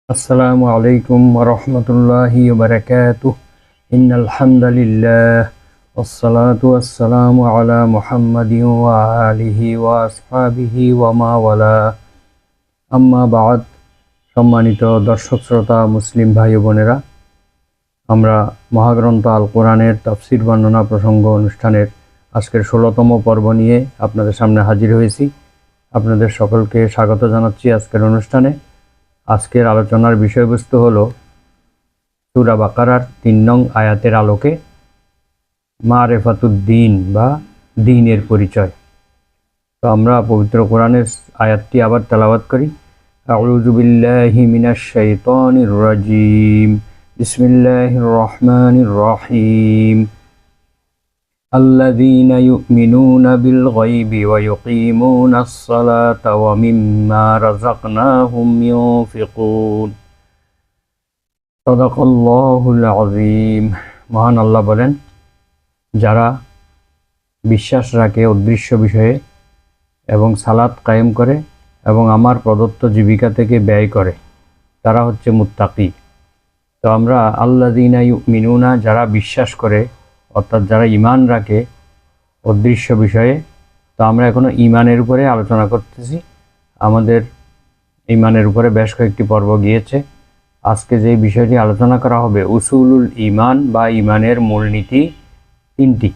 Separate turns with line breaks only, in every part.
আসসালামু আলাইকুম ওয়া রাহমাতুল্লাহি ওয়া বারাকাতুহু ইন্নাল হামদালিল্লাহ ওয়াসসালাতু ওয়াসসালামু আলা মুহাম্মাদিন ওয়া আলিহি ওয়া আসহাবিহি ওয়া মা ওয়ালা আম্মা বা'দ। সম্মানিত দর্শক শ্রোতা মুসলিম ভাই ও বোনেরা, আমরা মহাগ্রন্থ আল কোরআনের তাফসির বর্ণনা প্রসঙ্গ অনুষ্ঠানের আজকের 16তম পর্ব নিয়ে আপনাদের সামনে হাজির হয়েছি। আপনাদের সকলকে স্বাগত জানাচ্ছি আজকের অনুষ্ঠানে। আজকের আলোচনার বিষয়বস্তু হলো সূরা বাকারার 3 নং আয়াতের আলোকে মারেফাতুদ্দিন বা দ্বীনের পরিচয়। তো আমরা পবিত্র কোরআনের আয়াতটি আবার তেলাওয়াত করি। আউযু বিল্লাহি মিনাশ শাইতানির রাজিম। বিসমিল্লাহির রহমানির রহিম। الذين يؤمنون بالغيب ويقيمون الصلاة ومما رزقناهم ينفقون صدق الله العظيم। মহান আল্লাহ বলেন, যারা বিশ্বাস রাখে অদৃশ্য বিষয়ে এবং সালাত কায়েম করে এবং আমার প্রদত্ত জীবিকা থেকে ব্যয় করে, তারা হচ্ছে মুত্তাকি। তো আমরা আল্লাযীনা ইউমিনুনা, যারা বিশ্বাস করে অর্থাৎ যারা ঈমান রাখে অদৃশ্য বিষয়ে, তো আমরা এখনো ঈমানের উপরে আলোচনা করতেছি। আমাদের ঈমানের উপরে বেশ কয়েকটি পর্ব গিয়েছে। আজকে যে বিষয়টি আলোচনা করা হবে উসুলুল ঈমান বা ঈমানের মূলনীতি 3টি।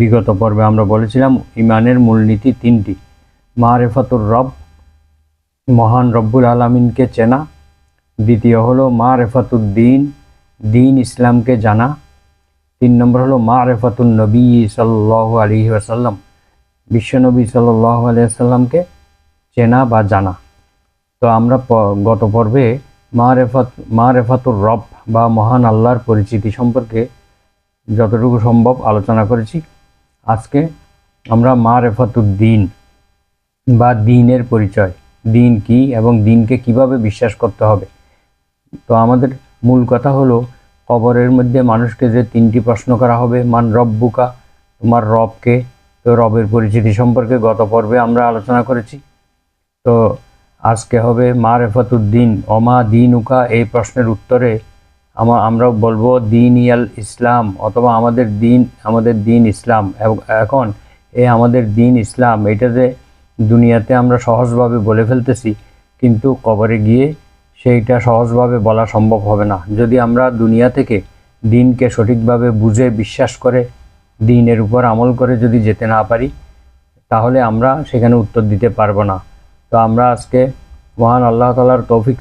বিগত পর্বে আমরা বলেছিলাম ঈমানের মূলনীতি 3টি। মারেফাতুর রব, মহান রব্বুল আলামিনকে চেনা। দ্বিতীয় হলো মারেফাতুদ্দিন, দ্বীন ইসলামকে জানা। 3 নম্বর হলো মারেফাতুন নবী সাল্লাল্লাহু আলাইহি ওয়াসাল্লাম, বিশ্বনবী সাল্লাল্লাহু আলাইহি ওয়াসাল্লামকে চেনা বা জানা। তো আমরা গত পর্বে মারেফাতুর রব বা মহান আল্লাহর পরিচিতি সম্পর্কে যতটুকু সম্ভব আলোচনা করেছি। আজকে আমরা মারেফাতুদ্দিন বা দ্বীনের পরিচয়, দ্বীন কি এবং দ্বীনকে কিভাবে বিশ্বাস করতে হবে। তো আমাদের মূল কথা হলো, কবরের মধ্যে মানুষকে যে 3টি প্রশ্ন করা হবে, মান রব্বুকা, তোমার রবকে। তো রবের পরিচিতি সম্পর্কে গত পর্বে আমরা আলোচনা করেছি। তো আজকে হবে মারেফাতুদ্দিন, অমা দীনুকা। এই প্রশ্নের উত্তরে আমরা বলবো দীন ইয়াল ইসলাম, অথবা আমাদের দিন ইসলাম। এখন আমাদের দিন ইসলাম, এটা যে দুনিয়াতে আমরা সহজভাবে বলে ফেলতেছি, কিন্তু কবরে গিয়ে সেইটা সহজভাবে বলা সম্ভব হবে না। যদি আমরা দুনিয়া থেকে দ্বীনকে সঠিকভাবে বুঝে বিশ্বাস করে দ্বীনের উপর আমল করে যদি যেতে না পারি, তাহলে আমরা সেখানে উত্তর দিতে পারবো না। তো আমরা আজকে মহান আল্লাহ তাআলার তৌফিক